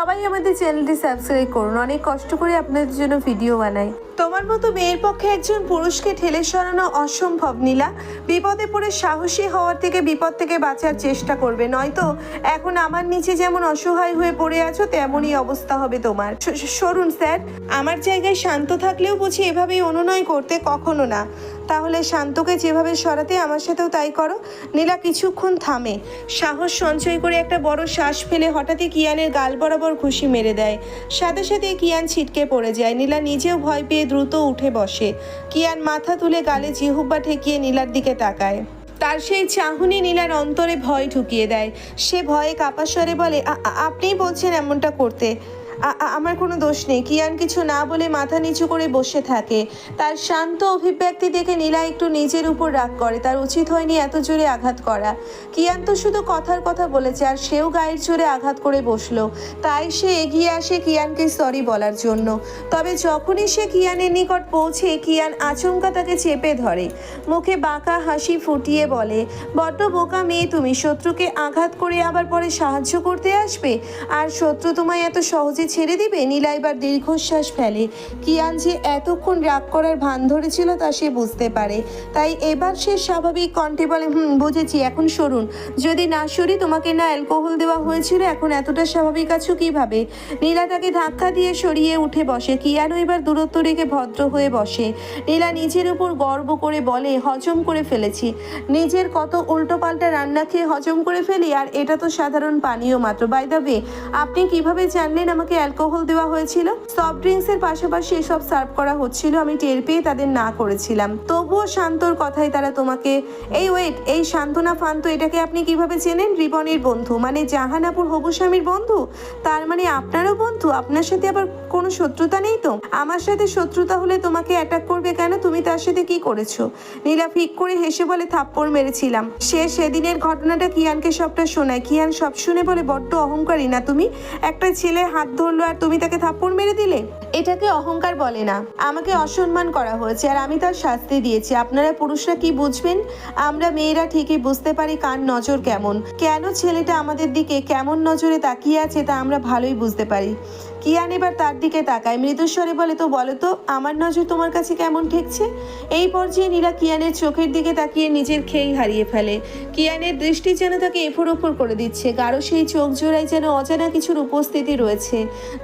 সবাই আমাদের চ্যানেলটি সাবস্ক্রাইব করুন, অনেক কষ্ট করে আপনাদের জন্য ভিডিও বানাই। তোমার মতো মেয়ের পক্ষে একজন পুরুষকে ঠেলে সরানো অসম্ভব নীলা। বিপদে পড়ে সাহসী হওয়ার থেকে বিপদ থেকে বাঁচার চেষ্টা করবে, নয়তো এখন আমার নিচে যেমন অসহায় হয়ে পড়ে আছো তেমনই অবস্থা হবে তোমার। সরুন স্যার, আমার জায়গায় শান্ত থাকলেও বুঝি এভাবেই অনুনয় করতে, কখনো না। তাহলে শান্তকে যেভাবে সরাতে আমার সাথেও তাই করো। নীলা কিছুক্ষণ থামে, সাহস সঞ্চয় করে একটা বড় শ্বাস ফেলে হঠাৎই কিয়ানের গাল বরাবর ঘুষি মেরে দেয়। সাথে সাথে কিয়ান ছিটকে পড়ে যায়। নীলা নিজেও ভয় পেয়ে দ্রুত উঠে বসে। কিয়ান মাথা তুলে গালে জিহ্বা ঠেকিয়ে নীলার দিকে তাকায়। তার সেই চাহনি নীলার অন্তরে ভয় ঢুকিয়ে দেয়। সে ভয়ে কাঁপা স্বরে বলে, আপনিই বলছেন এমনটা করতে? আমার কোনো দোষ নেই। কিয়ান কিছু না বলে মাথা নিচু করে বসে থাকে। তার শান্ত অভিব্যক্তি দেখে নীলা একটু নিজের উপর রাগ করে। তার উচিত হয়নি এত জোরে আঘাত করা। কিয়ান তো শুধু কথার কথা বলেছে, আর সেও গায়ের জোরে আঘাত করে বসলো। তাই সে এগিয়ে আসে কিয়ানকে সরি বলার জন্য। তবে যখনই সে কিয়ানের নিকট পৌঁছে, কিয়ান আচমকা তাকে চেপে ধরে। মুখে বাঁকা হাসি ফুটিয়ে বলে, বড্ড বোকা মেয়ে তুমি। শত্রুকে আঘাত করে আবার পরে সাহায্য করতে আসবে, আর শত্রু তোমায় এত সহজে ছেড়ে দিবে? নীলা এবার দীর্ঘশ্বাস ফেলে। কিয়ান যে এতক্ষণ রাগ করার ভান ধরেছিল তা সে বুঝতে পারে। তাই এবার সে স্বাভাবিক কণ্ঠে বলে, বুঝেছি, এখন সরুন। যদি না সরি, তোমাকে না অ্যালকোহল দেওয়া হয়েছিল, এখন এতটা স্বাভাবিক আছো কিভাবে? নীলা তাকে ধাক্কা দিয়ে সরিয়ে উঠে বসে। কিয়ানও এবার দূরত্ব রেখে ভদ্র হয়ে বসে। নীলা নিজের উপর গর্ব করে বলে, হজম করে ফেলেছি। নিজের কত উল্টোপাল্টা রান্না খেয়ে হজম করে ফেলি, আর এটা তো সাধারণ পানীয় মাত্র। বাই দ্য ওয়ে, আপনি কিভাবে জানলেন আমাকে অ্যালকোহল দেওয়া হয়েছিল? সফট ড্রিঙ্কসের পাশাপাশি এসব সার্ভ করা হচ্ছিল, আমি টের পেয়ে তাদের না করেছিলাম। তবুও শান্তর কথাই তারা তোমাকে। এই শান্তনা ফান্ত, এটাকে আপনি কিভাবে চেনেন? রিবনের বন্ধু, মানে জাহানাপুর হবু স্বামীর বন্ধু? তার মানে আপনারও বন্ধু? আপনার সাথে আবার কোনো শত্রুতা নেই তো? আমার সাথে শত্রুতা হলে তোমাকে অ্যাটাক করবে কেন? তুমি তার সাথে কি করেছো? নীলা ফিক করে হেসে বলে, থাপ্পড় মেরেছিলাম। সেদিনের ঘটনাটা কিয়ানকে সবটা শোনায়। কিয়ান সব শুনে বলে, বড্ড অহংকারী না তুমি? একটা ছেলে হাত ধরলো আর তুমি তাকে থাপ্পড় মেরে দিলে? এটাকে অহংকার বলে না। আমাকে অসম্মান করা হয়েছে, আর আমি তার শাস্তি দিয়েছি। আপনারা পুরুষরা কি বুঝবেন? আমরা মেয়েরা ঠিকই বুঝতে পারি কার নজর কেমন। কেন ছেলেটা আমাদের দিকে কেমন নজরে তাকিয়ে আছে তা আমরা ভালোই বুঝতে পারি। কিয়ান এবার তার দিকে তাকায়, মৃদুস্বরে বলে, তো বলো তো, আমার নজর তোমার কাছে কেমন ঠেকছে? এই পর্যায়ে নীলা কিয়ানের চোখের দিকে তাকিয়ে নিজের খেই হারিয়ে ফেলে। কিয়ানের দৃষ্টি যেন তাকে এফোর ওফর করে দিচ্ছে। কারো সেই চোখ জোড়ায় যেন অজানা কিছুর উপস্থিতি রয়েছে,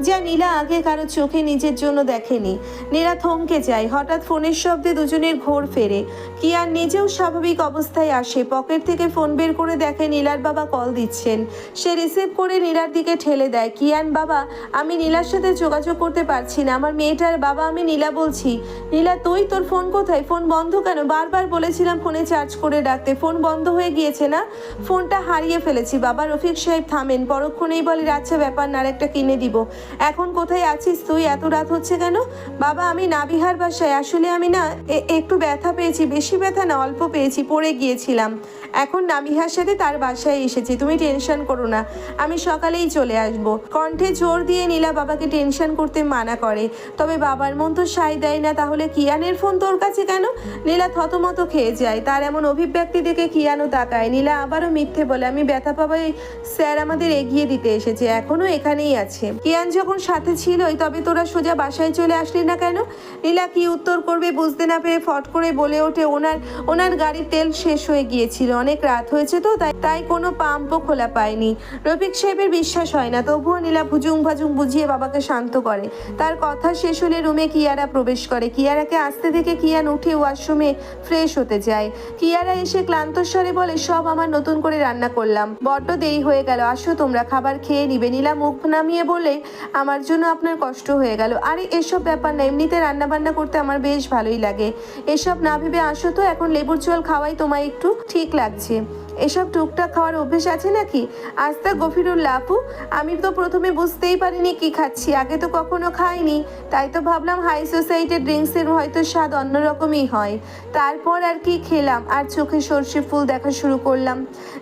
যা নীলা আগে কারো চোখে নিজের জন্য দেখেনি। নীলা থমকে যায়। হঠাৎ ফোনের শব্দে দুজনের ঘোর ফেরে। কিয়ান নিজেও স্বাভাবিক অবস্থায় আসে। পকেট থেকে ফোন বের করে দেখে নীলার বাবা কল দিচ্ছেন। সে রিসিভ করে নীলার দিকে ঠেলে দেয়। কিয়ান, বাবা, আমি নীলার সাথে যোগাযোগ করতে পারছি না। আমার মেয়েটার বাবা, আমি নীলা বলছি। নীলা, তুই? তোর ফোন কোথায়? ফোন বন্ধ কেন? বারবার বলেছিলাম ফোনে চার্জ করে রাখতে। ফোন বন্ধ হয়ে গিয়েছে না? ফোনটা হারিয়ে ফেলেছি বাবা। রফিক সাহেব থামেন। পরক্ষণেই বলে, আচ্ছা ব্যাপার না, আরেকটা কিনে দিব। এখন কোথায় আছিস তুই? এত রাত হচ্ছে কেন? বাবা, আমি নাবিহার বাসায়। আসলে আমি না একটু ব্যথা পেয়েছি। বেশি ব্যথা না, অল্প পেয়েছি, পড়ে গিয়েছিলাম। এখন নাবিহার সাথে তার বাসায় এসেছি। তুমি টেনশন করো না, আমি সকালেই চলে আসবো। কণ্ঠে জোর দিয়ে নীলা বাবাকে টেনশন করতে মানা করে। তবে বাবার মন তো সায় দেয় না। তাহলে কিয়ানের ফোন তোর কাছে কেন? নীলা থতমত খেয়ে যায়। তার এমন অভিব্যক্তি দেখে কিয়ানও তাকায়। নীলা আবারও মিথ্যে বলে, আমি ব্যথা পাবাই স্যার আমাদের এগিয়ে দিতে এসেছে, এখনো এখানেই আছে। কিয়ান যখন সাথে ছিলই, তবে তোরা সোজা বাসায় চলে আসলি না কেন? নীলা কি উত্তর করবে বুঝতে না পেরে ফট করে বলে ওঠে, ওনার গাড়ির তেল শেষ হয়ে গিয়েছিল, অনেক রাত হয়েছে তো, তাই কোনো পাম্পও খোলা পায়নি। রফিক সাহেবের বিশ্বাস হয় না। তবুও নীলা ভুজুং ভাজুং বুঝিয়ে বাবাকে শান্ত করে। তার কথা শেষ হলে রুমে কিয়ারা প্রবেশ করে। কিয়ারাকে আসতে দেখে কিয়ান উঠে ওয়াশরুমে ফ্রেশ হতে যায়। কিয়ারা এসে ক্লান্ত স্বরে বলে, সব আমার নতুন করে রান্না করলাম, বড্ড দেরি হয়ে গেল, আসো তোমরা খাবার খেয়ে নিবে। নীলা মুখ নামিয়ে বলে, আমার জন্য আপনার কষ্ট হয়ে গেল। আরে এসব ব্যাপার না, এমনিতে রান্না বান্না করতে আমার বেশ ভালোই লাগে। এসব না ভেবে আসো তো, এখন লেবুর জল খাওয়াই তোমায় একটু ঠিক লাগছে। এসব টুকটাক খাওয়ার অভ্যেস আছে নাকি? আস্তা গফিরুল্লাহ আপু, আমি তো প্রথমে বুঝতেই পারিনি কি খাচ্ছি। আগে তো কখনো খাইনি, তাই তো ভাবলাম হাই সোসাইটির ড্রিঙ্কসের হয়তো স্বাদ অন্যরকমই হয়। তারপর আর কি খেলাম, আর চোখে সর্ষে ফুল দেখা শুরু করলাম।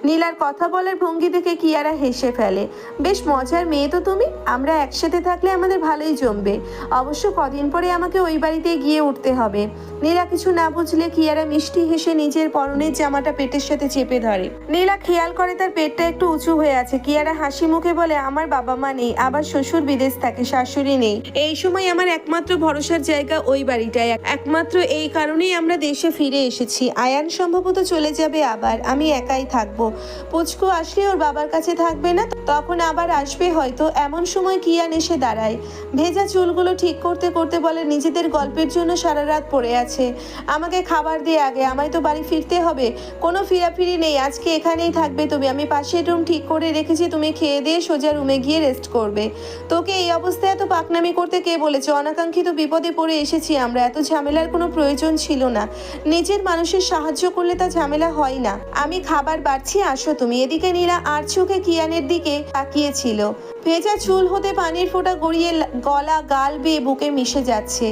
নীলার কথা বলার ভঙ্গি দেখে কিয়ারা হেসে ফেলে। বেশ মজার মেয়ে তো তুমি। আমরা একসাথে থাকলে আমাদের ভালোই জমবে। অবশ্য কদিন পরে আমাকে ওই বাড়িতে গিয়ে উঠতে হবে। নীলা কিছু না বুঝলে কিয়ারা মিষ্টি হেসে নিজের পরনের জামাটা পেটের সাথে চেপে ধরে। করে। নীলা খেয়াল করে তার পেটটা একটু উঁচু হয়ে আছে। কিয়ারা হাসি মুখে বলে, আমার বাবা মা নেই, আবার শ্বশুর বিদেশ থাকে, শাশুড়ি নেই। এই সময় আমার একমাত্র ভরসার জায়গা ওই বাড়িটাই, একমাত্র এই কারণেই আমরা দেশে ফিরে এসেছি। আয়ান সম্ভবত চলে যাবে, আবার আমি একাই থাকবো। পুচকু আসলে ওর বাবার কাছে থাকবে না, তখন আবার আসবে হয়তো। এমন সময় কিয়ান এসে দাঁড়ায়, ভেজা চুলগুলো ঠিক করতে করতে বলে, নিজেদের গল্পের জন্য সারা রাত পড়ে আছে, আমাকে খাবার দিয়ে আগে, আমায় তো বাড়ি ফিরতে হবে। কোনো ফিরাফিরি নেই, আজকে এখানেই থাকবে তুমি। আমি পাশের রুম ঠিক করে রেখেছি, তুমি খেয়ে দিয়ে সোজা রুমে গিয়ে রেস্ট করবে। তোকে এই অবস্থায় এত পাকনামি করতে কে বলেছে? অনাকাঙ্ক্ষিত বিপদে পড়ে এসেছি আমরা, এত ঝামেলার কোনো প্রয়োজন ছিল না। নিজের মানুষের সাহায্য করলে তা ঝামেলা হয় না। আমি খাবার বাড়ছি, আসো তুমি। এদিকে নীলা আর চোখে কিয়ানের দিকে তাকিয়েছিল। ভেজা চুল হতে পানির ফোঁটা গড়িয়ে গলা গাল বেয়ে বুকে মিশে যাচ্ছে।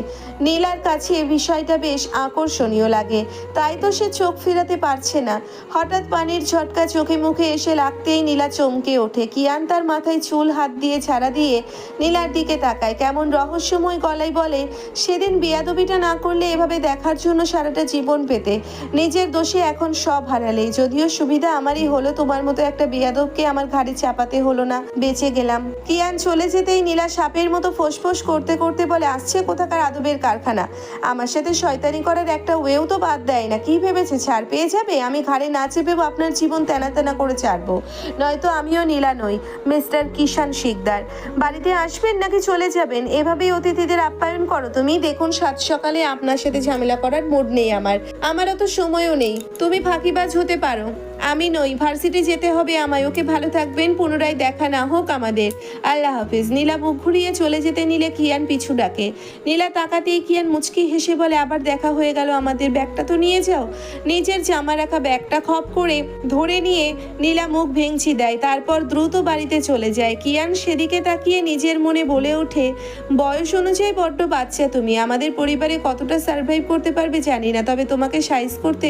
নীলার কাছে বিষয়টা বেশ আকর্ষণীয় লাগে, তাই তো সে চোখ ফেরাতে পারছে না। হঠাৎ পানির ঝটকা চোখে মুখে এসে লাগতেই নীলা চমকে ওঠে। কিয়ান তার মাথায় চুল হাত দিয়ে ছাড়া দিয়ে নীলার দিকে তাকায়, কেমন রহস্যময় গলায় বলে, সেদিন বেয়াদবিটা না করলে এভাবে দেখার জন্য সারাটা জীবন পেতে। নিজের দোষে এখন সব হারালে। যদিও সুবিধা আমারই হলো, তোমার মতো একটা বেয়াদবকে আমার ঘাড়ে চাপাতে হলো না, বেঁচে গেলাম। কিয়ান চলে যেতেই নীলা সাপের মতো ফোঁসফোঁস করতে করতে বলে, আসছে কোথাকার আদবের কারখানা, আমার সাথে শয়তানি করার একটা ওয়েও তো বাদ দেয় না। কি ভেবেছে ছাড় পেয়ে যাবে? আমি ঘাড়ে না চেপেও আপনার জীবন তেনা তেনা করে ছাড়বো, নয়তো আমিও নীলা নই, মিস্টার কিষান শিকদার। বাড়িতে আসবেন নাকি চলে যাবেন? এভাবেই অতিথিদের আপ্যায়ন করো তুমি? দেখুন, সাত সকালে আপনার সাথে ঝামেলা করার মুড নেই আমার অত সময়ও নেই। তুমি ফাঁকিবাজ হতে পারো, আমি নই। ভার্সিটি যেতে হবে আমায়। ওকে ভালো থাকবেন, পুনরায় দেখা না হোক আমাদের। আল্লাহ হাফিজ। নীলা মুখ ঘুরিয়ে চলে যেতে নিলে কিয়ান পিছু ডাকে। নীলা তাকাতেই কিয়ান মুচকি হেসে বলে, আবার দেখা হয়ে গেল আমাদের, ব্যাগটা তো নিয়ে যাও। নিজের জামা রাখা ব্যাগটা খপ করে ধরে নিয়ে নীলা মুখ ভেঙচি দেয়, তারপর দ্রুত বাড়িতে চলে যায়। কিয়ান সেদিকে তাকিয়ে নিজের মনে বলে ওঠে, বয়স অনুযায়ী বড্ড বাচ্চা তুমি, আমাদের পরিবারে কতটা সার্ভাইভ করতে পারবে জানি না, তবে তোমাকে সাইজ করতে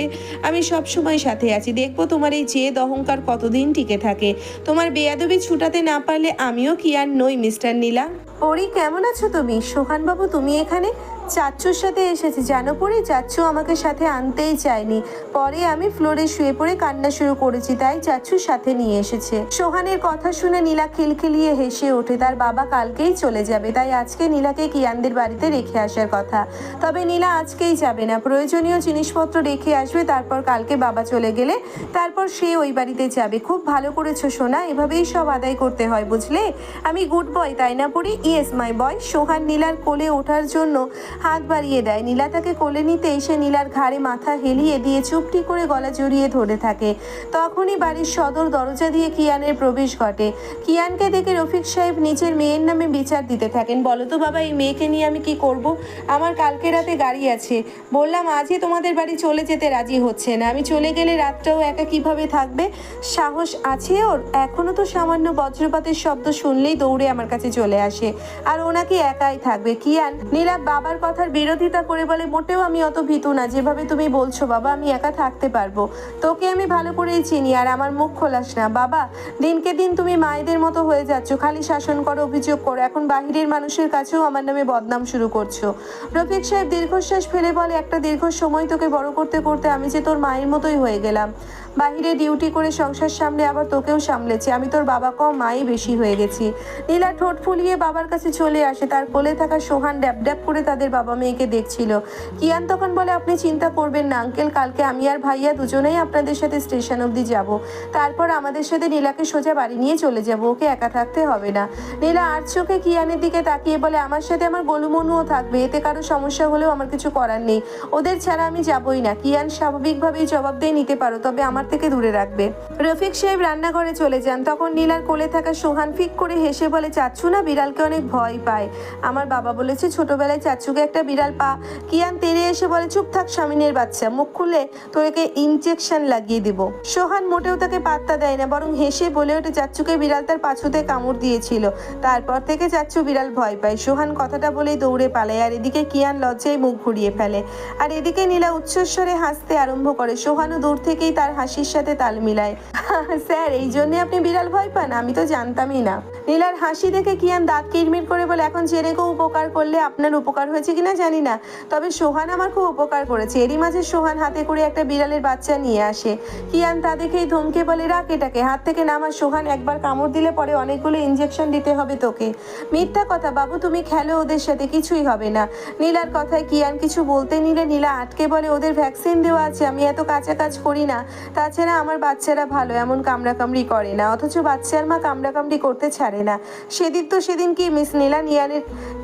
আমি সব সময় সাথে আছি। দেখবো তোমার এই জেদ অহংকার কতদিন টিকে থাকে। তোমার বেয়াদবি ছুটাতে না পারলে আমিও কিয়ান নই, মিস্টার নীলা। পরি, কেমন আছো তুমি? সোহানবাবু, তুমি এখানে? চাচ্চুর সাথে এসেছি জানো পরি। চাচ্চু আমাকে সাথে আনতেই চায়নি, পরে আমি ফ্লোরে শুয়ে পড়ে কান্না শুরু করেছি, তাই চাচ্চুর সাথে নিয়ে এসেছে। সোহানের কথা শুনে নীলা খিলখিলিয়ে হেসে ওঠে। তার বাবা কালকেই চলে যাবে, তাই আজকে নীলাকে কিয়ানদের বাড়িতে রেখে আসার কথা। তবে নীলা আজকেই যাবে না, প্রয়োজনীয় জিনিসপত্র রেখে আসবে, তারপর কালকে বাবা চলে গেলে তারপর সে ওই বাড়িতে যাবে। খুব ভালো করেছো সোনা, এভাবেই সব আদায় করতে হয় বুঝলে। আমি গুড বয় তাই না পরি? ইয়েস মাই বয়। সোহান নীলার কোলে ওঠার জন্য হাত বাড়িয়ে দেয়। নীলা তাকে কোলে নিতে এসে নীলার ঘাড়ে মাথা হেলিয়ে দিয়ে চুপটি করে গলা জড়িয়ে ধরে থাকে। তখনই বাড়ির সদর দরজা দিয়ে কিয়ানের প্রবেশ ঘটে। কিয়ানকে দেখে রফিক সাহেব নিজের মেয়ের নামে বিচার দিতে থাকেন। বলো তো বাবা, এই মেয়েকে নিয়ে আমি কি করব? আমার কালকে রাতে গাড়ি আছে, বললাম আজই তোমাদের বাড়ি চলে যেতে রাজি হচ্ছে না। আমি চলে গেলে রাতটাও একা কিভাবে থাকবে? সাহস আছে ওর? এখনো তো সামান্য বজ্রপাতের শব্দ শুনলেই দৌড়ে আমার কাছে চলে আসে, আর ওনাকে একাই থাকবে। কিয়ান নীলা বাবার কথার বিরোধিতা করে বলে, মোটেও আমি অত ভীতু না যেভাবে তুমি বলছো বাবা, আমি একা থাকতে পারবো। তোকে আমি ভালো করেই চিনি, আর আমার মুখ খোলাস না বাবা। দিনকে দিন তুমি মায়েদের মতো হয়ে যাচ্ছ, খালি শাসন করো, অভিযোগ করো, এখন বাহিরের মানুষের কাছেও আমার নামে বদনাম শুরু করছো। রফিক সাহেব দীর্ঘশ্বাস ফেলে বলে, একটা দীর্ঘ সময় তোকে বড় করতে করতে আমি যে তোর মায়ের মতোই হয়ে গেলাম। বাহিরে ডিউটি করে সংসার সামলে আবার তোকেও সামলেছি, আমি তোর বাবা কম মাই বেশি হয়ে গেছি। নীলা ঠোঁট ফুলিয়ে বাবার কাছে চলে আসে। তার কোলে থাকা সোহান ড্যাব ড্যাব করে তাদের বাবা মেয়েকে দেখছিল। কিয়ান তখন বলে, আপনি চিন্তা করবেন না আঙ্কেল, কালকে আমি আর ভাইয়া দুজনেই আপনাদের সাথে স্টেশন অবধি যাব, তারপর আমাদের সাথে নীলাকে সোজা বাড়ি নিয়ে চলে যাব, ওকে একা থাকতে হবে না। নীলা আর চোখে কিয়ানের দিকে তাকিয়ে বলে, আমার সাথে আমার গোলুমনুও থাকবে, এতে কারো সমস্যা হলেও আমার কিছু করার নেই, ওদের ছাড়া আমি যাবই না। কিয়ান স্বাভাবিকভাবেই জবাব দিয়ে নিতে পারো, তবে আমার থেকে দূরে রাখবে। রফিক সাহেব রান্নাঘরে চলে যান। তখন নীলার কোলে থাকা সোহান ফিক করে হেসে বলে, চাচ্ছু না বিড়ালকে অনেক ভয় পায়, আমার বাবা বলেছে ছোটবেলায় চাচ্ছুকে একটা বিড়াল পা। কিয়ান তেড়ে এসে বলে, চুপ থাক স্বামীনের বাচ্চা, মুখ খুলে তোকে ইনজেকশন লাগিয়ে দিব। সোহান মোটেও তাকে পাত্তা দেয় না, বরং হেসে বলে ওঠে, চাচ্ছুকে বিড়াল তার পাছুতে কামড় দিয়েছিল, তারপর থেকে চাচ্ছু বিড়াল ভয় পায়। সোহান কথাটা বলেই দৌড়ে পালায়, আর এদিকে কিয়ান লজ্জায় মুখ ঘুরিয়ে ফেলে, আর এদিকে নীলা উচ্চস্বরে হাসতে আরম্ভ করে। সোহানও দূর থেকেই তার হাসি হাসির সাথে তাল মিলায়। স্যার, এই জন্যে আপনি বিড়াল ভয় পান? আমি তো জানতামই না। নীলার হাসি দেখে কিয়ান দাঁত কিরমির করে বলে, এখন জেনে কেউ উপকার করলে আপনার উপকার হয়েছে কিনা জানি না, তবে সোহান আমার খুব উপকার করেছে। এরই মাঝে সোহান হাতে করে একটা বিড়ালের বাচ্চা নিয়ে আসে। কিয়ান তা দেখেই ধমকে বলে, রাখ এটাকে, হাত থেকে নামা। সোহান, একবার কামড় দিলে পরে অনেকগুলো ইঞ্জেকশন দিতে হবে তোকে। মিথ্যা কথা বাবু, তুমি খেলো ওদের সাথে, কিছুই হবে না। নীলার কথায় কিয়ান কিছু বলতে নিলে নীলা আটকে বলে, ওদের ভ্যাকসিন দেওয়া আছে, আমি এত কাঁচা কাজ করি না। তাছাড়া আমার বাচ্চারা ভালো, এমন কামড়াকামড়ি করে না। অথচ বাচ্চার মা কামড়াকামড়ি করতে ছাড়ে না। সেদিন কি মিস নীলা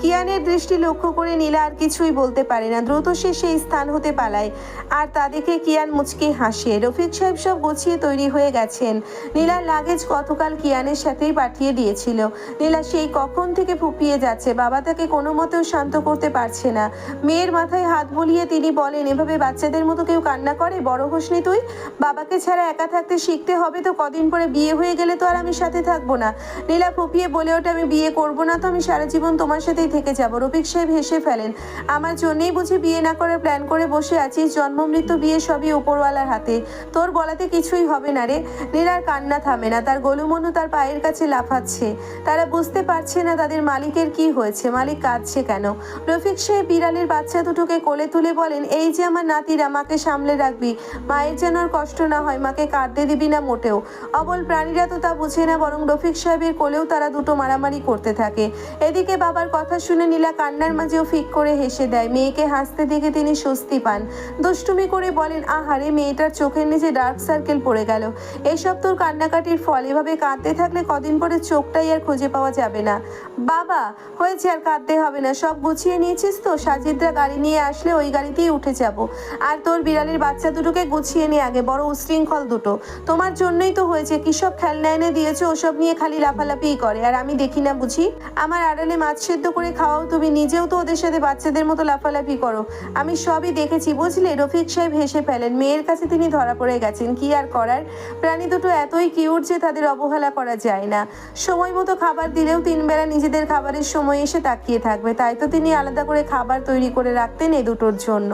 কিয়ানের দৃষ্টি লক্ষ্য করে নীলা আর কিছুই বলতে পারে না। দ্রুত সে সেই স্থান হতে পালায়। আর তা দেখে কিয়ান মুচকি হাসে। রফিক সাহেব সব গুছিয়ে তৈরি হয়ে গেছেন। নীলার লাগেজ গতকাল কিয়ানের সাথেই পাঠিয়ে দিয়েছিল। নীলা সেই কখন থেকে ফুপিয়ে যাচ্ছে, বাবা তাকে কোনো মতেও শান্ত করতে পারছে না। মেয়ের মাথায় হাত বুলিয়ে তিনি বলেন, এভাবে বাচ্চাদের মতো কেউ কান্না করে? বড় হোসনি তুই? বাবাকে ছাড়া একা থাকতে শিখতে হবে তো। কদিন পরে বিয়ে হয়ে গেলে তো আর আমি সাথে থাকবো না। নীলা ফুপিয়ে বলে ওঠে, আমি বিয়ে করবো না তো? আমি সারা জীবন তোমার সাথেই থেকে যাব। রফিক সাহেব হেসে ফেলেন। আমার জন্যই বুঝি বিয়ে না করে প্ল্যান করে বসে আছিস? জন্ম মৃত্যু বিয়ে সবই উপরওয়ালার হাতে, তোর বলাতে কিছুই হবে না রে। নীলার কান্না থামে না, তার গোলুমনু তার পায়ের কাছে লাফাচ্ছে। তারা বুঝতে পারছে না তাদের মালিকের কি হয়েছে, মালিক কাঁদছে কেন। রফিক সাহেব বিড়ালের বাচ্চা দুটোকে কোলে তুলে বলেন, এই যে আমার নাতিরা, মাকে সামলে রাখবি, মায়ের যেন আর কষ্ট না হয়, মাকে কাঁদতে দিবি না মোটেও। অবল প্রাণীরা তো তা বুঝে না, বরং রফিক সাহেবের কোলেও তারা দুটো মারামারি করতে থাকে। এদিকে বাবার কথা শুনে নীলা কান্নার মাঝেও ফিক করে হেসে দেয়। মেয়েকে হাসতে দেখে তিনি স্বস্তি পান। দুষ্টুমি করে বলেন, আহারে, মেয়েটার চোখের নিচে ডার্ক সার্কেল পড়ে গেল। এসব তোর কান্নাকাটির ফল। এভাবে কাঁদতে থাকলে কদিন পরে চোখটাই আর খুঁজে পাওয়া যাবে না। বাবা, হয়েছে, আর কাঁদতে হবে না। সব গুছিয়ে নিয়েছিস তো? সাজিদরা গাড়ি নিয়ে আসলে ওই গাড়িতেই উঠে যাব। আর তোর বিড়ালের বাচ্চা দুটোকে গুছিয়ে নিয়ে আগে, বড় উশৃঙ্খল দুটো। তোমার জন্যই তো হয়েছে, কিসব খেলনা এনে দিয়েছো, ওসব নিয়ে খালি লাফালাফিই করে। আর আমি দেখি না বুঝি? আমার আড়ালে মাছ সেদ্ধ করে খাওয়াও তুমি, নিজেও তো ওদের সাথে বাচ্চাদের মতো লাফালাফি করো। আমি সবই দেখেছি, বুঝলে? রফিক সাহেব হেসে ফেলেন। মেয়ের কাছে তিনি ধরা পড়ে গেছেন, কি আর করার। প্রাণী দুটো এতই কিউট যে তাদের অবহেলা করা যায় না। সময় মতো খাবার দিলেও 3 বেলা নিজেদের খাবারের সময় এসে তাকিয়ে থাকবে। তাই তো তিনি আলাদা করে খাবার তৈরি করে রাখতেন এই দুটোর জন্য।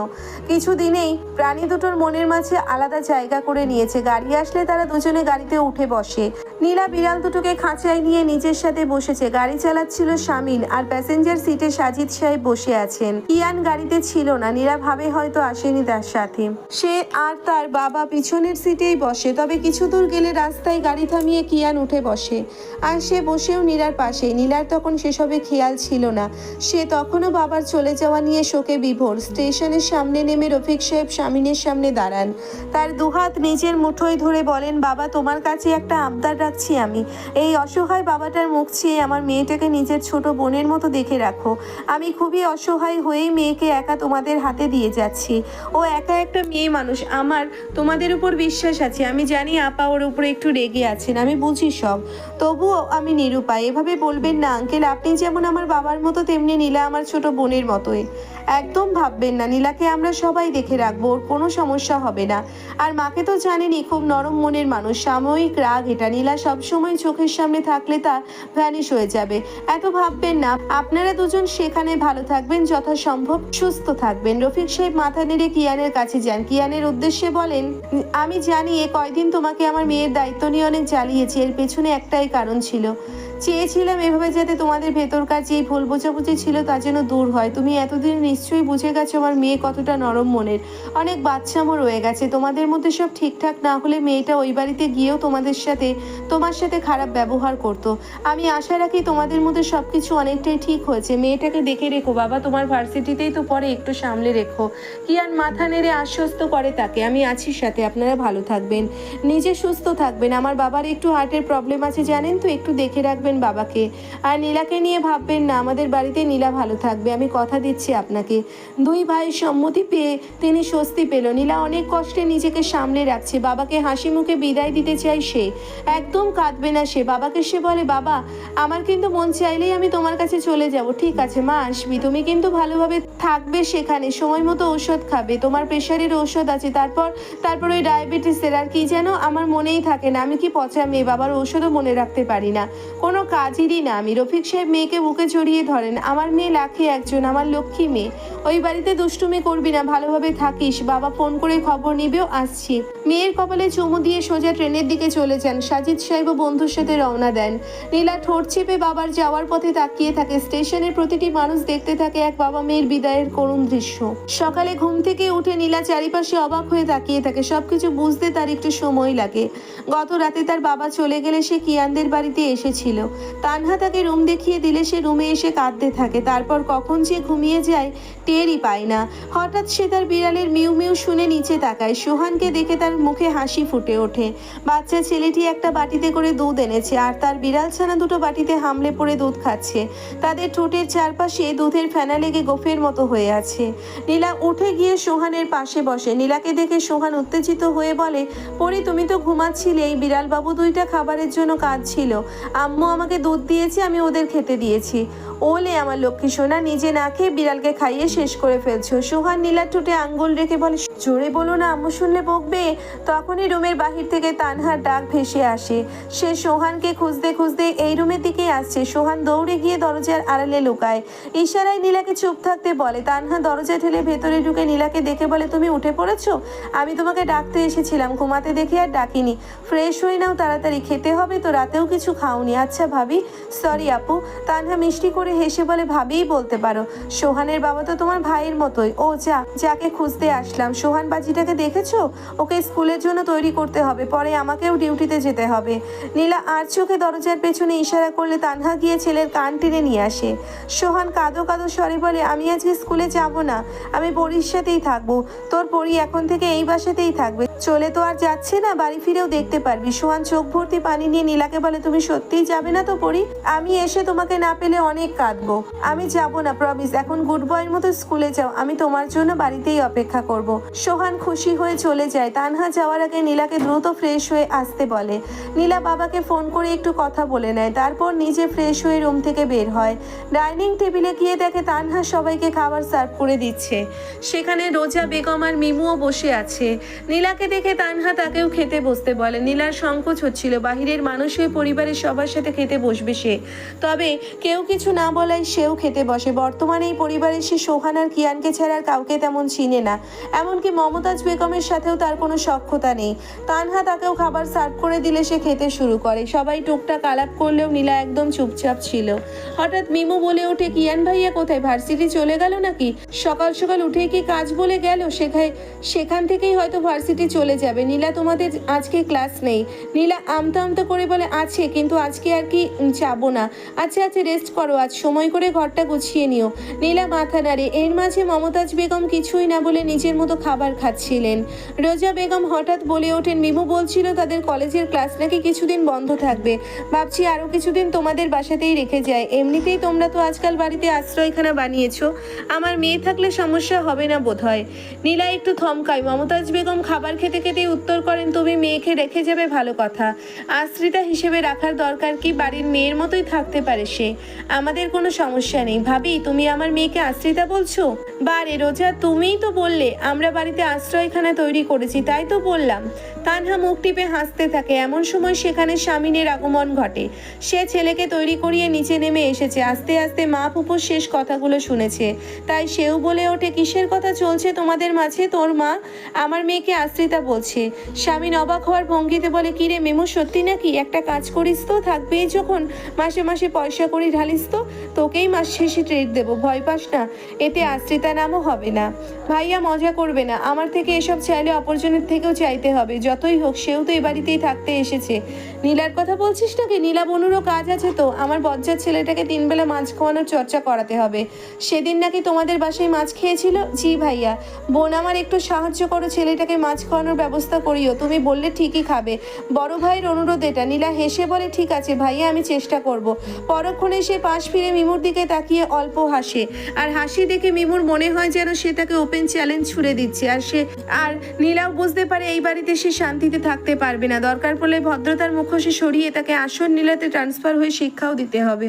কিছুদিনেই প্রাণী দুটোর মনের মাঝে আলাদা জায়গা করে নিয়েছে। গাড়ি আসলে তারা দুজনে গাড়িতে উঠে বসে। নীলা বিড়াল দুটোকে খাঁচায় নিয়ে নিজের সাথে বসেছে। গাড়ি চালাচ্ছিল শামিন, আর প্যাসেঞ্জার সিটে সাজিদ সাহেব বসে আছেন। কিয়ান গাড়িতে ছিল না। নীলা ভাবে হয়তো আসেনি তার সাথে। সে আর তার বাবা পিছনের সিটেই বসে। তবে কিছু দূর গেলে রাস্তায় গাড়ি থামিয়ে কিয়ান উঠে বসে, আর সে বসেও নীলার পাশে। নীলার তখন সেসবে খেয়াল ছিল না। সে তখনও বাবার চলে যাওয়া নিয়ে শোকে বিভোর। স্টেশনের সামনে নেমে রফিক সাহেব শামিনের সামনে দাঁড়ান। তার দুহাত নিজের মুঠোয় ধরে বলেন, বাবা, তোমার কাছে একটা আবদার রাখছি আমি। এই অসহায় বাবাটার মুখ চেয়ে আমার মেয়েটাকে নিজের ছোট বোনের মতো দেখে রাখো। আমি খুবই অসহায় হয়েই মেয়েকে একা তোমাদের হাতে দিয়ে যাচ্ছি। ও একা একটা মেয়ে মানুষ। আমার তোমাদের উপর বিশ্বাস আছে। আমি জানি আপা ওর উপরে একটু রেগে আছেন, আমি বুঝি সব। তবুও আমি নিরুপায়। এভাবে বলবেন না আঙ্কেল। আপনি যেমন আমার বাবার মতো, তেমনি নীলা আমার ছোট বোনের মতোই। একদম ভাববেন না, নীলাকে আমরা সবাই দেখে রাখবো, ওর কোনো সমস্যা হবে না। আর মাকে তো জানেনি, খুব নরম মনের মানুষ। সাময়িক রাগ এটা। নীলা সবসময় চোখের সামনে থাকলে তা ভ্যানিশ হয়ে যাবে। এত ভাববেন না। আপনারা দুজন সেখানে ভালো থাকবেন, যথাসম্ভব সুস্থ থাকবেন। রফিক সাহেব মাথা নেড়ে কিয়ানের কাছে যান। কিয়ানের উদ্দেশ্যে বলেন, আমি জানি এ কয়দিন তোমাকে আমার মেয়ের দায়িত্ব নিয়ে অনেক জ্বালিয়েছি। এর পেছনে একটাই কারণ ছিল, চেয়েছিলাম এভাবে যাতে তোমাদের ভেতরকার যে ভুল বোঝাবুঝি ছিল তা যেন দূর হয়। তুমি এতদিন নিশ্চয়ই বুঝে গেছো আমার মেয়ে কতটা নরম মনের। অনেক বাচ্চামো রয়ে গেছে। তোমাদের মধ্যে সব ঠিকঠাক না হলে মেয়েটা ওই বাড়িতে গিয়েও তোমার সাথে খারাপ ব্যবহার করতো। আমি আশা রাখি তোমাদের মধ্যে সব কিছু অনেকটাই ঠিক হয়েছে। মেয়েটাকে দেখে রেখো বাবা, তোমার ভার্সিটিতেই তো পরে, একটু সামলে রেখো। কিয়ান মাথা নেড়ে আশ্বস্ত করে তাকে, আমি আছি সাথে, আপনারা ভালো থাকবেন, নিজে সুস্থ থাকবেন। আমার বাবার একটু হার্টের প্রবলেম আছে জানেন তো, একটু দেখে রাখবেন বাবাকে। আর নীলাকে নিয়ে ভাববেন না, আমাদের বাড়িতে নীলা ভালো থাকবে, আমি কথা দিচ্ছি আপনাকে। দুই ভাই সম্মতি পেয়ে তিনি স্বস্তি পেল। নীলা অনেক কষ্টে নিজেকে সামলে রাখছে। বাবাকে হাসি মুখে বিদায় দিতে চাই সে। একদম কাঁদবে না সে। বাবাকে সে বলে, বাবা, আমার কিন্তু মন চাইলেই আমি তোমার কাছে চলে যাব। ঠিক আছে মা, আসবি। তুমি কিন্তু ভালোভাবে থাকবে সেখানে, সময় মতো ঔষধ খাবে। তোমার প্রেশারের ঔষধ আছে, তারপর ওই ডায়াবেটিসের আর কি যেন আমার মনেই থাকে না। আমি কি পচা মেয়ে, বাবার ঔষধও মনে রাখতে পারি না। কোনো কাজেরই না আমি। রফিক সাহেব মেয়েকে বুকে জড়িয়ে ধরেন। আমার মেয়ে লাখে একজন, আমার লক্ষ্মী মেয়ে। ওই বাড়িতে দুষ্টুমি করবি না, ভালোভাবে থাকিস। বাবা ফোন করে খবর নিবেও, আসছি। মেয়ের কপালে চুমু দিয়ে সোজা ট্রেনের দিকে চলে যান। সাজিদ সাহেবও বন্ধুর সাথে রওনা দেন। নীলা ঠোঁট চেপে বাবার যাওয়ার পথে তাকিয়ে থাকে। স্টেশনের প্রতিটি মানুষ দেখতে থাকে এক বাবা মেয়ের বিদায়ের করুণ দৃশ্য। সকালে ঘুম থেকে উঠে নীলা চারিপাশে অবাক হয়ে তাকিয়ে থাকে। সবকিছু বুঝতে তার একটু সময় লাগে। গত রাতে তার বাবা চলে গেলে সে কিয়ানদের বাড়িতে এসেছিল। তানহা তাকে রুম দেখিয়ে দিলে সে রুমে এসে কাঁদতে থাকে। তারপর কখন যে ঘুমিয়ে যায় টেরই পায় না। হঠাৎ সে তার বিড়ালের মিউ মিউ শুনে নিচে তাকায়। সোহানকে দেখে তার মুখে হাসি ফুটে ওঠে। বাচ্চা ছেলেটি একটা বাটিতে করে দুধ এনেছে আর তার বিড়াল ছানা দুটো বাটিতে হামলে পড়ে দুধ খাচ্ছে। তাদের ঠোঁটের চারপাশে দুধের ফেনা লেগে গোফের মতো হয়ে আছে। নীলা উঠে গিয়ে সোহানের পাশে বসে। নীলাকে দেখে সোহান উত্তেজিত হয়ে বলে, পরি তুমি তো ঘুমাচ্ছিলে, এই বিড়াল বাবু দুইটা খাবারের জন্য কাঁদছিল। আম্মু আমাকে দুধ দিয়েছে, আমি ওদের খেতে দিয়েছি। ওলে আমার লক্ষ্মী সোনা, নিজে না খেয়ে বিড়ালকে খাইয়ে শেষ করে ফেলছো। সোহান নীলার ঠোঁটে আঙ্গুল রেখে বলে, জোরে বলো না, আম্মু শুনলে বকবে। তখনই রুমের বাহির থেকে তানহার ডাক ভেসে আসে। সে সোহানকে খুঁজতে খুঁজতে এই রুমের দিকেই আসছে। সোহান দৌড়ে গিয়ে দরজার আড়ালে লুকায়। ইশারায় নীলাকে চুপ থাকতে বলে। তানহা দরজা ঠেলে ভেতরে ঢুকে নীলাকে দেখে বলে, তুমি উঠে পড়েছো? আমি তোমাকে ডাকতে এসেছিলাম, ঘুমাতে দেখে আর ডাকিনি। ফ্রেশ হয়ে নাও তাড়াতাড়ি, খেতে হবে তো, রাতেও কিছু খাওনি। আচ্ছা ভাবি, সরি আপু। তানহা মিষ্টি করে হেসে বলে, ভাবিই বলতে পারো। সোহানের বাবা তো তোমার ভাইয়ের মতোই। ও যাকে খুঁজতে আসলাম। সোহান বাজিটাকে দেখেছো? ওকে স্কুলের জন্য তৈরি করতে হবে, পরে আমাকেও ডিউটিতে যেতে হবে। নীলা আর চোখে দরজার পেছনে ইশারা করলে তানহা গিয়ে ছেলের কান টেনে নিয়ে আসে। সোহান কাঁদো কাঁদো স্বরে বলে, আমি আজকে স্কুলে যাব না, আমি পরীর সাথেই থাকবো। তোর পরী এখন থেকে এই বাসাতেই থাকবে, চলে তো আর যাচ্ছে না, বাড়ি ফিরেও দেখতে পারবি। সোহান চোখ ভর্তি পানি নিয়ে নীলাকে বলে, তুমি সত্যিই যাবে না তো পরী? আমি এসে তোমাকে না পেলে অনেক কাঁদবো। আমি যাব না, প্রমিস। এখন গুড বয়ের মতো স্কুলে যাও, আমি তোমার জন্য বাড়িতেই অপেক্ষা করব। সোহান খুশি হয়ে চলে যায়। তানহা যাওয়ার আগে নীলাকে দ্রুত ফ্রেশ হয়ে আসতে বলে। নীলা বাবাকে ফোন করে একটু কথা বলে নেয়, তারপর নিজে ফ্রেশ হয়ে রুম থেকে বের হয়। ডাইনিং টেবিলে গিয়ে দেখে তানহা সবাইকে খাবার সার্ভ করে দিচ্ছে। সেখানে রোজা বেগম আর মিমুও বসে আছে। নীলাকে দেখে তানহা তাকেও খেতে বসতে বলে। নীলার সংকোচ হচ্ছিল, বাহিরের মানুষ হয়ে পরিবারের সবার সাথে খেতে বসবে সে, তবে কেউ কিছু না বলায় সেও খেতে বসে। বর্তমানে এই পরিবারে সে সোহান আর কিয়ানকে ছাড়া আর কাউকে তেমন চিনে না, এমনকি মমতাজ বেগমের সাথেও তার কোনো সখ্যতা নেই। তানহা তাকেও খাবার সার্ভ করে দিলে সে খেতে শুরু করে। সবাই টুকটাক আলাপ করলেও নীলা একদম চুপচাপ ছিল। হঠাৎ মিমু বলে ওঠে, কিয়ান ভাইয়া কোথায়, ভার্সিটি চলে গেল নাকি? সকাল সকাল উঠেই কি কাজ বলে গেল? সেখান থেকেই হয়তো ভার্সিটি চলে যাবে। নীলা তোমাদের আজকে ক্লাস নেই? নীলা আমতা আমতা করে বলে, আছে, কিন্তু আজকে আর কি যাবো না। আচ্ছা আচ্ছা, রেস্ট করো, আজ সময় করে ঘরটা গুছিয়ে নিও। নীলা মাথা নাড়ে। এর মাঝে মমতাজ বেগম কিছুই না বলে নিজের মতো খাবার খাচ্ছিলেন। রোজা বেগম হঠাৎ বলে ওঠেন, মিমু বলছিল তাদের কলেজের ক্লাস নাকি কিছুদিন বন্ধ থাকবে, ভাবছি আরও কিছুদিন তোমাদের বাসাতেই রেখে যায়। এমনিতেই তোমরা তো আজকাল বাড়িতে আশ্রয়খানা বানিয়েছো, আমার মেয়ে থাকলে সমস্যা হবে না বোধ হয়। নীলা একটু থমকায়। মমতাজ বেগম খাবার খেতে খেতেই উত্তর করেন, তুমি মেয়েকে রেখে যাবে, ভালো কথা। আশ্রিতা হিসেবে রাখার দরকার কি? বাড়ির মেয়ের মতোই থাকতে পারে সে, আমাদের কোনো সমস্যা নেই। ভাবি, তুমি আমার মেয়েকে আশ্রিতা বলছো? বারে রোজা, তুমিই তো বললে আমরা বাড়িতে আশ্রয়খানা তৈরি করেছি, তাই তো বললাম। তানহা মুখ টিপে হাসতে থাকে। এমন সময় সেখানে স্বামীনের আগমন ঘটে। সে ছেলেকে তৈরি করিয়ে নিচে নেমে এসেছে। আস্তে আস্তে মা ফুপুর শেষ কথাগুলো শুনেছে, তাই সেও বলে ওঠে, কিসের কথা চলছে তোমাদের মাঝে? তোর মা আমার মেয়েকে আশ্রিতা বলছে। স্বামীন অবাক হওয়ার ভঙ্গিতে বলে, কিরে মেমু, সত্যি নাকি? একটা কাজ করিস তো, থাকবেই যখন, মাসে মাসে পয়সা করি ঢালিস তো, তোকেই মাস শেষে ট্রিট দেবো, ভয় পাস না? এতে আশ্রিতা নামও হবে না। ভাইয়া মজা করবে না, আমার থেকে এসব চাইলে অপরজনের থেকেও চাইতে হবে। যতই হোক সেও তো এই বাড়িতেই থাকতে এসেছে। নীলার কথা বলছিস নাকি? নীলা বনুরও কাজ আছে তো, আমার বজ্জার ছেলেটাকে 3 বেলা মাছ খাওয়ানোর চর্চা করাতে হবে। সেদিন নাকি তোমাদের বাসায় মাছ খেয়েছিল? জি ভাইয়া। বোন আমার একটু সাহায্য করো, ছেলেটাকে মাছ খাওয়ানোর ব্যবস্থা করিও। তুমি বললে ঠিকই খাবে, বড় ভাইয়ের অনুরোধ এটা। নীলা হেসে বলে, ঠিক আছে ভাইয়া, আমি চেষ্টা করব। পরক্ষণে সে পাশ ফিরে মিমুর দিকে তাকিয়ে অল্প হাসে, আর হাসি দেখে মিমুর মনে হয় যেন সে তাকে ওপেন চ্যালেঞ্জ ছুড়ে দিচ্ছে। আর নীলাও বুঝতে পারে এই বাড়িতে সে শান্তিতে থাকতে পারবে না। দরকার পড়লে ভদ্রতার মুখোশ সরিয়ে তাকে আসন নীলাতে ট্রান্সফার হয়ে শিক্ষাও দিতে হবে।